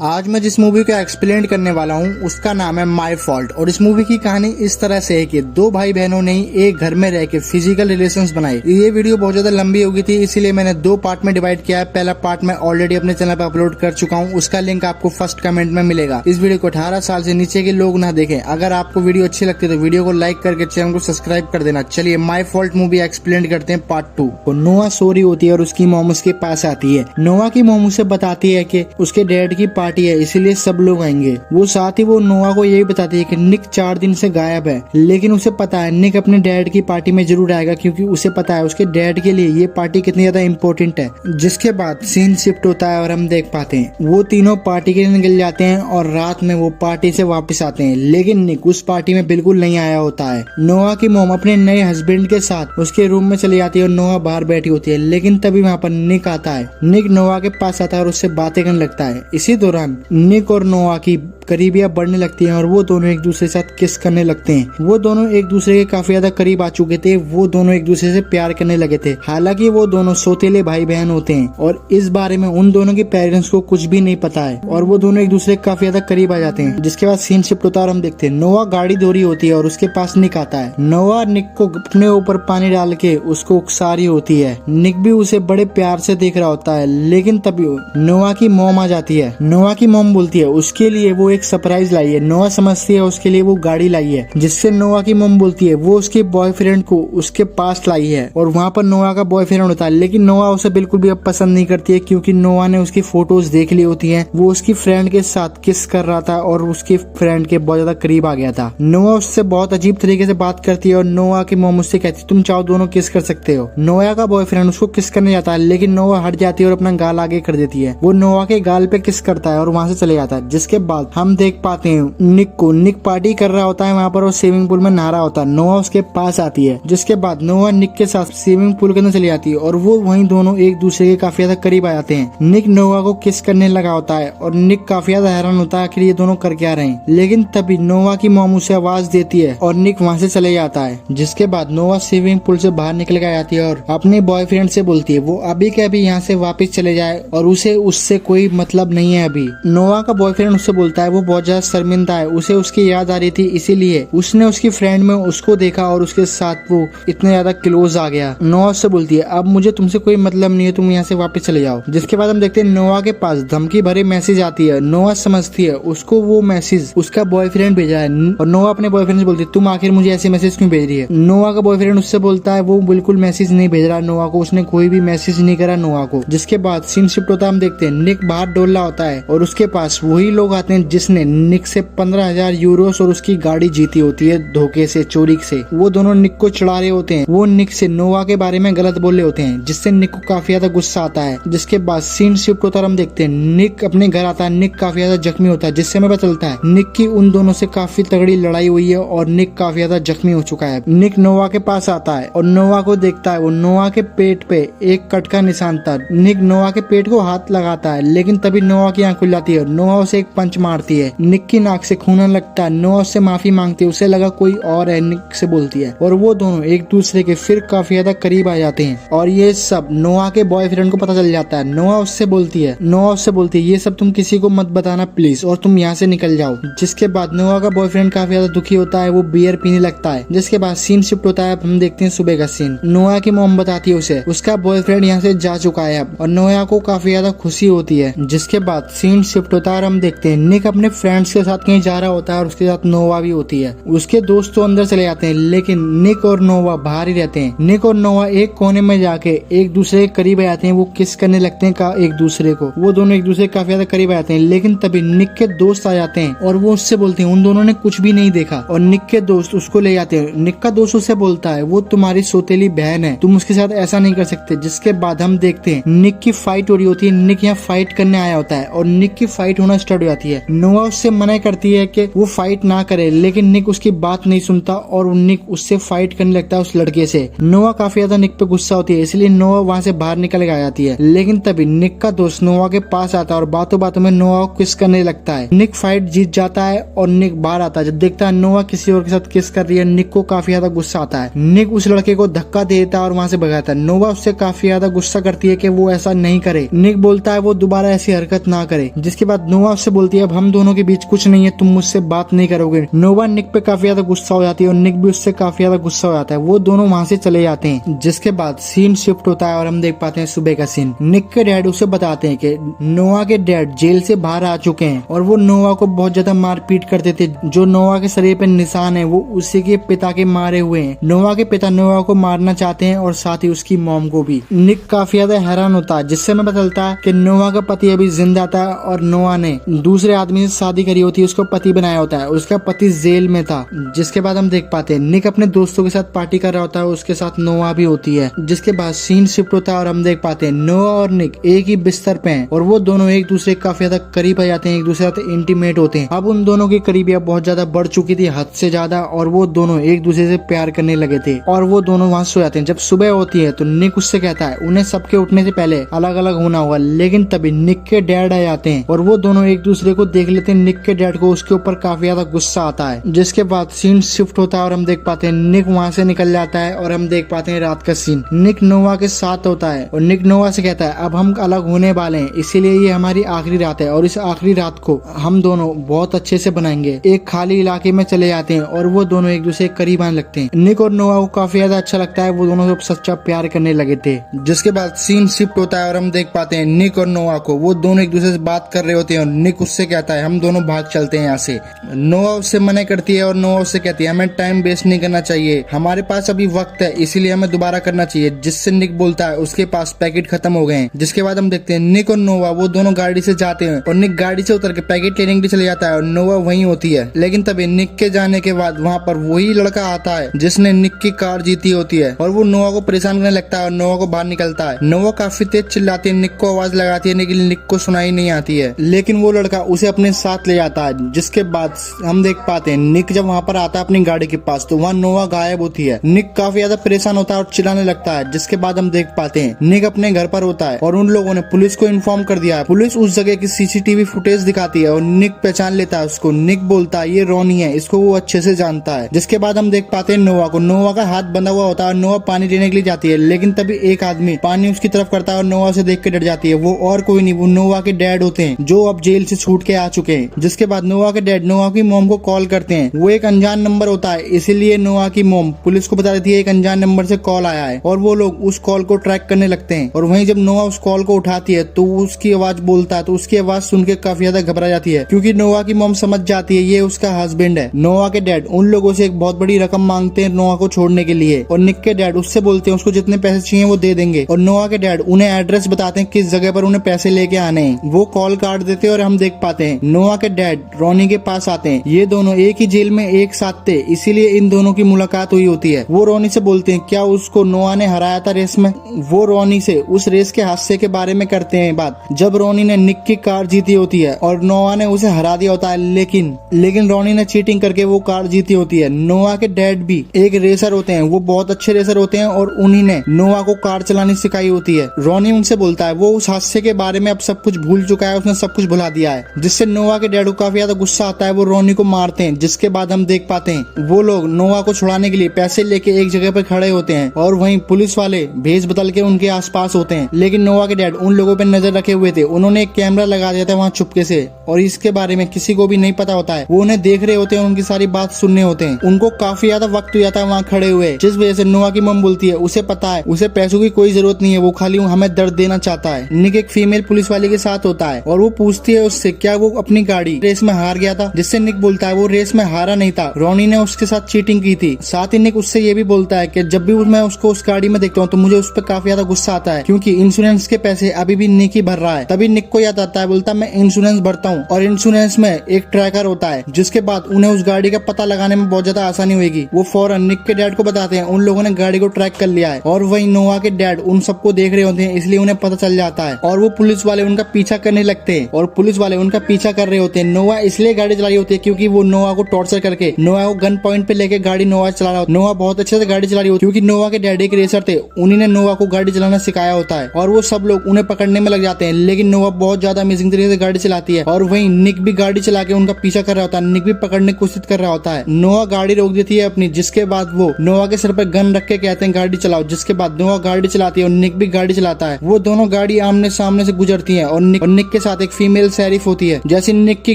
आज मैं जिस मूवी को एक्सप्लेन करने वाला हूँ उसका नाम है माय फॉल्ट। और इस मूवी की कहानी इस तरह से है कि दो भाई बहनों ने एक घर में रह के फिजिकल रिलेशंस बनाए। ये वीडियो बहुत ज्यादा लंबी हो गई थी, इसीलिए मैंने दो पार्ट में डिवाइड किया है। पहला पार्ट मैं ऑलरेडी अपने चैनल पर अपलोड कर चुका हूँ, उसका लिंक आपको फर्स्ट कमेंट में मिलेगा। इस वीडियो को 18 साल से नीचे के लोग ना देखें। अगर आपको वीडियो अच्छी लगती है तो वीडियो को लाइक करके चैनल को सब्सक्राइब कर देना। चलिए माय फॉल्ट मूवी एक्सप्लेन करते हैं पार्ट 2। नोआ सो रही होती है और उसकी मॉम उसके पास आती है। नोआ की मॉम उसे बताती है कि उसके डैड की पार्टी है, इसीलिए सब लोग आएंगे। वो साथ ही वो नोआ को यही बताती है कि निक 4 दिन से गायब है, लेकिन उसे पता है निक अपने डैड की पार्टी में जरूर आएगा, क्योंकि उसे पता है उसके डैड के लिए ये पार्टी कितनी ज्यादा इम्पोर्टेंट है। जिसके बाद सीन शिफ्ट होता है और हम देख पाते हैं वो तीनों पार्टी के लिए निकल जाते हैं और रात में वो पार्टी से वापस आते हैं, लेकिन निक उस पार्टी में बिल्कुल नहीं आया होता है। नोआ की मॉम अपने नए हस्बैंड के साथ उसके रूम में चली जाती है और नोआ बाहर बैठी होती है, लेकिन तभी वहाँ पर निक आता है। निक नोआ के पास आता है और उससे बातें करने लगता है। इसी दौरान निक और नोआ की करीबियां बढ़ने लगती हैं और वो दोनों एक दूसरे के साथ किस करने लगते हैं। वो दोनों एक दूसरे के काफी ज्यादा करीब आ चुके थे। वो दोनों एक दूसरे से प्यार करने लगे थे। हालांकि वो दोनों सौतेले भाई बहन होते हैं और इस बारे में उन दोनों के पेरेंट्स को कुछ भी नहीं पता है और वो दोनों एक दूसरे के काफी ज्यादा करीब आ जाते हैं। जिसके बाद सीन शिफ्ट होता है और हम देखते हैं नोआ गाड़ी धो रही होती है और उसके पास निक आता है। नोआ निक को अपने ऊपर पानी डाल के उसको उकसा रही होती है। निक भी उसे बड़े प्यार से देख रहा होता है, लेकिन तभी नोआ की मॉम आ जाती है। नोआ की मॉम बोलती है उसके लिए वो एक सरप्राइज लाई है। नोआ समझती है उसके लिए वो गाड़ी लाई है, जिससे नोआ की मॉम बोलती है वो उसके बॉयफ्रेंड को उसके पास लाई है और वहाँ पर नोआ का बॉयफ्रेंड होता है। लेकिन नोआ उसे बिल्कुल भी अब पसंद नहीं करती है, क्योंकि नोआ ने उसकी फोटोज देख ली होती है। वो उसकी फ्रेंड के साथ किस कर रहा था और उसके फ्रेंड के बहुत ज्यादा करीब आ गया था। नोआ उससे बहुत अजीब तरीके से बात करती है और नोआ की मॉम उससे कहती है तुम चाहो दोनों किस कर सकते हो। नोआ का बॉयफ्रेंड उसको किस करने जाता है, लेकिन नोआ हट जाती है और अपना गाल आगे कर देती है। वो नोआ के गाल पे किस करता है और वहाँ से चले जाता है। जिसके बाद हम देख पाते हैं निक को। निक पार्टी कर रहा होता है वहाँ पर और स्विमिंग पूल में नहा रहा होता है। नोआ उसके पास आती है। जिसके बाद नोआ निक के साथ स्विमिंग पूल के अंदर चली जाती है और वो वहीं दोनों एक दूसरे के काफी ज्यादा करीब आ जाते हैं। निक नोआ को किस करने लगा होता है और निक काफी ज्यादा हैरान होता है कि ये दोनों कर क्या रहे हैं। लेकिन तभी नोआ की मॉम उसे आवाज देती है और निक वहाँ से चले जाता है। जिसके बाद नोआ स्विमिंग पूल से बाहर निकल कर जाती है और अपने बॉयफ्रेंड से बोलती है वो अभी के अभी यहाँ से वापस चले जाए और उसे उससे कोई मतलब नहीं है अभी। नोआ का बॉयफ्रेंड उससे बोलता है वो बहुत ज्यादा शर्मिंदा है, उसे उसकी याद आ रही थी, इसीलिए उसने उसकी फ्रेंड में उसको देखा और उसके साथ वो इतने ज्यादा क्लोज आ गया। नोआ उससे बोलती है अब मुझे तुमसे कोई मतलब नहीं है, तुम यहाँ से वापस चले जाओ। जिसके बाद हम देखते हैं नोआ के पास धमकी भरे मैसेज आती है। नोआ समझती है उसको वो मैसेज उसका बॉयफ्रेंड भेजा है और नोआ अपने बॉयफ्रेंड से बोलती है तुम आखिर मुझे ऐसे मैसेज क्यों भेज रही है। नोआ का बॉयफ्रेंड उससे बोलता है वो बिल्कुल मैसेज नहीं भेज रहा नोआ को, उसने कोई भी मैसेज नहीं करा नोआ को। जिसके बाद सीन शिफ्ट होता है, हम देखते हैं निक बाहर डोल रहा होता है और उसके पास वही लोग आते हैं जिसने निक से 15,000 यूरोस और उसकी गाड़ी जीती होती है धोखे से, चोरी से। वो दोनों निक को चिढ़ा रहे होते हैं। वो निक से नोआ के बारे में गलत बोल रहे होते हैं, जिससे निक को काफी ज्यादा गुस्सा आता है। जिसके बाद सीन शिफ्ट होता है, हम देखते हैं निक अपने घर आता है। निक काफी ज्यादा जख्मी होता है, जिससे हमें पता चलता है निक की उन दोनों से काफी तगड़ी लड़ाई हुई है और निक काफी ज्यादा जख्मी हो चुका है। निक नोआ के पास आता है और नोआ को देखता है। वो नोआ के पेट पे एक कट का निशान था। निक नोआ के पेट को हाथ लगाता है, लेकिन तभी नोआ की आंख खुल जाती है और नोआ उसे एक पंच मारती है। निक की नाक से खून आने लगता है। नोआ उससे माफी मांगती है, उसे लगा कोई और है, निक से बोलती है और वो दोनों एक दूसरे के फिर काफी ज्यादा करीब आ जाते हैं। और ये सब नोआ के बॉयफ्रेंड को पता चल जाता है। नोआ उससे बोलती है ये सब तुम किसी को मत बताना प्लीज और तुम यहाँ से निकल जाओ। जिसके बाद नोआ का बॉयफ्रेंड काफी ज्यादा दुखी होता है, वो बियर पीने लगता है। जिसके बाद सीन शिफ्ट होता है, हम देखते हैं सुबह का सीन। नोआ की मॉम बताती है उसे उसका बॉयफ्रेंड यहाँ से जा चुका है अब, और नोआ को काफी ज्यादा खुशी होती है। जिसके बाद सीन शिफ्ट होता है, हम देखते हैं निक अपने फ्रेंड्स के साथ कहीं जा रहा होता है और उसके साथ नोवा भी होती है। उसके दोस्त तो अंदर चले जाते हैं, लेकिन निक और नोवा बाहर ही रहते हैं। निक और नोवा एक कोने में जाके एक दूसरे के करीब आ जाते हैं। वो किस करने लगते हैं एक दूसरे को। वो दोनों एक दूसरे के काफी ज्यादा करीब आ जाते हैं, लेकिन तभी निक के दोस्त आ जाते हैं और वो उससे बोलते हैं उन दोनों ने कुछ भी नहीं देखा। और निक के दोस्त उसको ले जाते हैं। निक का दोस्त उससे बोलता है वो तुम्हारी सौतेली बहन है, तुम उसके साथ ऐसा नहीं कर सकते। जिसके बाद हम देखते हैं निक की फाइट हो रही होती है। निक यहाँ फाइट करने आया होता है और निक की फाइट होना स्टार्ट हो जाती है। नोआ उससे मना करती है कि वो फाइट ना करे, लेकिन निक उसकी बात नहीं सुनता और निक उससे फाइट करने लगता है उस लड़के से। नोआ काफी ज्यादा निक पे गुस्सा होती है, इसलिए नोआ वहाँ से बाहर निकल के आ जाती है। लेकिन तभी निक का दोस्त नोआ के पास आता है और बातों बातों में नोआ को किस करने लगता है। निक फाइट जीत जाता है और निक बाहर आता है। जब देखता है नोआ किसी और के साथ किस कर रही है, निक को काफी ज्यादा गुस्सा आता है। निक उस लड़के को धक्का देता है और वहाँ से भगाता है। नोआ उससे काफी ज्यादा गुस्सा करती है कि वो ऐसा नहीं करे। निक बोलता है वो दोबारा ऐसी हरकत ना करे। से, जिसके बाद नोवा उससे बोलती है अब हम दोनों के बीच कुछ नहीं है, तुम मुझसे बात नहीं करोगे। नोवा निक पे काफी ज्यादा गुस्सा हो जाती है और निक भी उससे काफी ज्यादा गुस्सा हो जाता है। वो दोनों वहाँ से चले जाते हैं। जिसके बाद सीन शिफ्ट होता है और हम देख पाते हैं सुबह का सीन। निक के डैड उसे बताते हैं कि नोवा के डैड जेल से बाहर आ चुके हैं और वो नोवा को बहुत ज्यादा मारपीट करते थे। जो नोवा के शरीर पे निशान है वो उसी के पिता के मारे हुए हैं। नोवा के पिता नोवा को मारना चाहते हैं और साथ ही उसकी मॉम को भी। निक काफी ज्यादा हैरान होता है, जिससे हमें पता चलता है कि नोवा का पति अभी जिंदा था और नोवा ने दूसरे आदमी से शादी करी होती है, उसको पति बनाया होता है। उसका पति जेल में था। जिसके बाद हम देख पाते हैं निक अपने दोस्तों के साथ पार्टी कर रहा होता है, उसके साथ नोवा भी होती है। जिसके बाद सीन शिफ्ट होता है और हम देख पाते हैं नोवा और निक एक ही बिस्तर पे हैं और वो दोनों एक दूसरे के काफी ज्यादा करीब आ जाते हैं, एक दूसरे के साथ इंटीमेट होते हैं। अब उन दोनों की करीबियां बहुत ज्यादा बढ़ चुकी थी, हद से ज्यादा, और वो दोनों एक दूसरे से प्यार करने लगे थे और वो दोनों वहाँ सो जाते हैं। जब सुबह होती है तो निक उससे कहता है उन्हें सबके उठने से पहले अलग अलग होना होगा, लेकिन तभी निक के डैड आ जाते हैं और वो दोनों एक दूसरे को देख लेते हैं। निक के डैड को उसके ऊपर काफी ज्यादा गुस्सा आता है। जिसके बाद सीन शिफ्ट होता है और हम देख पाते हैं निक वहाँ से निकल जाता है और हम देख पाते हैं रात का सीन। निक नोवा के साथ होता है और निक नोवा से कहता है अब हम अलग होने वाले हैं, इसीलिए ये हमारी आखिरी रात है और इस आखिरी रात को हम दोनों बहुत अच्छे से बनाएंगे। एक खाली इलाके में चले जाते हैं और वो दोनों एक दूसरे के करीब आने लगते हैं। निक और नोवा को काफी ज्यादा अच्छा लगता है, वो दोनों सब सच्चा प्यार करने लगे थे। जिसके बाद सीन शिफ्ट होता है और हम देख पाते हैं निक और नोवा को, वो दोनों एक दूसरे से बात कर रहे होते हैं और निक उससे कहता है हम दोनों भाग चलते हैं यहाँ से। नोवा उससे मना करती है और नोवा उससे कहती है हमें टाइम वेस्ट नहीं करना चाहिए, हमारे पास अभी वक्त है, इसीलिए हमें दोबारा करना चाहिए। जिससे निक बोलता है उसके पास पैकेट खत्म हो गए हैं। जिसके बाद हम देखते हैं निक और नोवा वो दोनों गाड़ी से जाते हैं और निक गाड़ी से उतर के पैकेट लेने के लिए चले जाता है और नोवा वहीं होती है। लेकिन तभी निक के जाने के बाद वहाँ पर वही लड़का आता है जिसने निक की कार जीती होती है और वो नोवा को परेशान करने लगता है और नोवा को बाहर निकलता है। नोवा काफी तेज चिल्लाती है, निक को आवाज लगाती है, लेकिन निक को सुनाई नहीं आती है। लेकिन वो लड़का उसे अपने साथ ले जाता है। जिसके बाद हम देख पाते हैं निक जब वहाँ पर आता है अपनी गाड़ी के पास तो वहाँ नोवा गायब होती है। निक काफी ज्यादा परेशान होता है और चिल्लाने लगता है। जिसके बाद हम देख पाते हैं निक अपने घर पर होता है और उन लोगों ने पुलिस को इन्फॉर्म कर दिया है। पुलिस उस जगह की सीसीटीवी फुटेज दिखाती है और निक पहचान लेता है उसको। निक बोलता है ये रोनी है, इसको वो अच्छे से जानता है। जिसके बाद हम देख पाते हैं नोवा को, नोवा का हाथ बंधा हुआ होता है और नोवा पानी लेने के लिए जाती है, लेकिन तभी एक आदमी पानी उसकी तरफ करता है और नोवा से देख के डर जाती है। वो और कोई नहीं, वो नोवा के डैड होते हैं जो अब जेल से छूट के आ चुके हैं। जिसके बाद नोवा के डैड नोवा की मोम को कॉल करते हैं। वो एक अनजान नंबर होता है, इसीलिए नोवा की मोम पुलिस को बता देती है एक अनजान नंबर से कॉल आया है और वो लोग उस कॉल को ट्रैक करने लगते हैं। और वहीं जब नोवा उस कॉल को उठाती है तो उसकी आवाज बोलता है, तो उसकी आवाज सुन के काफी ज्यादा घबरा जाती है क्योंकि नोवा की मोम समझ जाती है ये उसका हस्बैंड है। नोवा के डैड उन लोगों से एक बहुत बड़ी रकम मांगते हैं नोवा को छोड़ने के लिए और निक के डैड उससे बोलते हैं उसको जितने पैसे चाहिए वो दे देंगे और नोवा के डैड उन्हें एड्रेस बताते हैं किस जगह पर उन्हें पैसे लेके आने हैं। वो कॉल काट देते हैं और हम देख पाते हैं नोवा के डैड रोनी के पास आते हैं। ये दोनों एक ही जेल में एक साथ थे, इसीलिए इन दोनों की मुलाकात हुई होती है। वो रोनी से बोलते हैं क्या उसको नोवा ने हराया था रेस में। वो रोनी से उस रेस के हादसे के बारे में करते हैं बात, जब रोनी ने निक की कार जीती होती है और नोवा ने उसे हरा दिया होता है, लेकिन रोनी ने चीटिंग करके वो कार जीती होती है। नोवा के डैड भी एक रेसर होते हैं, वो बहुत अच्छे रेसर होते हैं और उन्हीं ने नोवा को कार चलानी सिखाई होती है। रोनी उनसे बोलता है वो उस हादसे के बारे में अब सब कुछ भूल चुका है, उसने सब कुछ भुला दिया है। जिससे नोवा के डैड को काफी ज्यादा गुस्सा आता है, वो रोनी को मारते हैं। जिसके बाद हम देख पाते हैं वो लोग नोवा को छुड़ाने के लिए पैसे लेके एक जगह पर खड़े होते हैं और वहीं पुलिस वाले भेष बदल के उनके आसपास होते हैं। लेकिन नोवा के डैड उन लोगों पर नजर रखे हुए थे, उन्होंने एक कैमरा लगा दिया था वहाँ चुपके से और इसके बारे में किसी को भी नहीं पता होता है। वो उन्हें देख रहे होते हैं, उनकी सारी बात सुनने होते हैं। उनको काफी ज्यादा वक्त हो जाता है वहाँ खड़े हुए, जिस वजह से नोवा की मम बोलती है उसे पता है उसे पैसों की कोई जरूरत नहीं है, वो खाली हमें दर्द देना चाहता है। निक एक फीमेल पुलिस वाले के साथ होता है और वो पूछती है उससे क्या वो अपनी गाड़ी रेस में हार गया था। जिससे निक बोलता है वो रेस में हारा नहीं था, रोनी ने उसके साथ चीटिंग की थी। साथ ही निक उससे ये भी बोलता है कि जब भी मैं उसको उस गाड़ी में देखता हूँ तो मुझे उस पर काफी ज्यादा गुस्सा आता है क्योंकि इंश्योरेंस के पैसे अभी भी निक ही भर रहा है। तभी निक को याद आता है, बोलता मैं इंश्योरेंस भरता हूँ और इंश्योरेंस में एक ट्रैकर होता है। जिसके बाद उन्हें उस गाड़ी का पता लगाने में बहुत ज्यादा आसानी होगी। वो फौरन निक के डैड को बताते हैं उन लोगों ने गाड़ी को ट्रैक कर लिया है और वही नोवा के डैड उन सबको देख रहे होते हैं, इसलिए उन्हें पता चल जाता है और वो पुलिस वाले उनका पीछा करने लगते हैं और पुलिस वाले उनका पीछा कर रहे होते हैं। नोवा इसलिए गाड़ी चला रही होती है क्योंकि वो नोवा को टॉर्चर करके नोवा को गन पॉइंट पे लेके गाड़ी नोवा चला रहा होता है। नोवा बहुत अच्छे से गाड़ी चला रही होती है क्योंकि नोवा के डैडी के रेसर थे, उन्हीं ने नोवा को गाड़ी चलाना सिखाया होता है और वो सब लोग उन्हें पकड़ने में लग जाते हैं। लेकिन नोवा बहुत ज्यादा अमेजिंग तरीके से गाड़ी चलाती है और वहीं निक भी गाड़ी चला के उनका पीछा कर रहा होता है, निक भी पकड़ने की कोशिश कर रहा होता है। नोवा गाड़ी रोक देती है अपनी, जिसके बाद वो नोवा के सर पर गन रख के कहते हैं गाड़ी चलाओ। जिसके बाद नोवा गाड़ी चलाती है और निक भी गाड़ी चलाता है। वो दोनों गाड़ी आमने सामने से गुजरती है और निक के साथ एक फीमेल शेरिफ होती है। जैसे निक की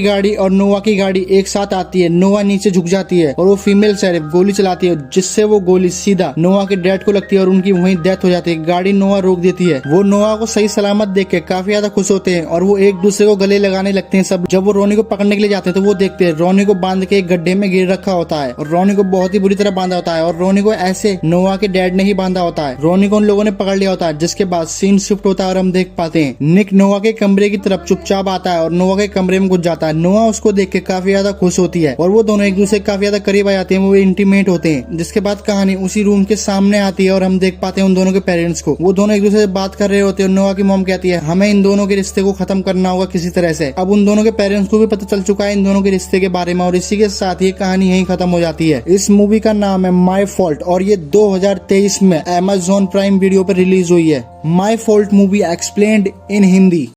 गाड़ी और नोवा की गाड़ी एक साथ आती है, नोवा नीचे झुक जाती है और वो फीमेल शेरिफ गोली चलाती है, जिससे वो गोली सीधा नोवा के डैड को लगती है और उनकी वहीं डेथ हो जाती है। गाड़ी नोवा रोक देती है। वो नोवा को सही सलामत देख के काफी ज्यादा खुश होते हैं और वो एक दूसरे को गले लगाने लगते हैं सब। जब वो रोनी को पकड़ने के लिए जाते हैं तो वो देखते हैं रोनी को बांध के एक गड्ढे में गिर रखा होता है और रोनी को बहुत ही बुरी तरह बांधा होता है और रोनी को ऐसे नोवा के डैड ने ही बांधा होता है। रोनी को उन लोगों ने पकड़ लिया होता है, जिसके बाद सीन शिफ्ट होता है और हम देख पाते हैं निक नोवा के कमरे की तरफ चुपचाप आता है और नोवा के कमरे में घुस जाता है। नोवा उसको देख के काफी ज्यादा खुश होती है और वो दोनों एक दूसरे के काफी ज्यादा करीब आ जाते हैं, वो इंटीमेट होते हैं। जिसके बाद कहानी उसी रूम के सामने आती है और हम देख पाते हैं उन दोनों के पेरेंट्स को। वो दोनों एक दूसरे से बात कर रहे होते हैं और नोवा की मॉम कहती है हमें इन दोनों के रिश्ते को खत्म करना होगा किसी तरह से। अब उन दोनों के पेरेंट्स को भी पता चल चुका है इन दोनों के रिश्ते के बारे में और इसी के साथ ये कहानी यहीं खत्म हो जाती है। इस मूवी का नाम है माई फॉल्ट और ये 2023 में Amazon प्राइम वीडियो पर रिलीज हुई है। My fault movie explained in Hindi.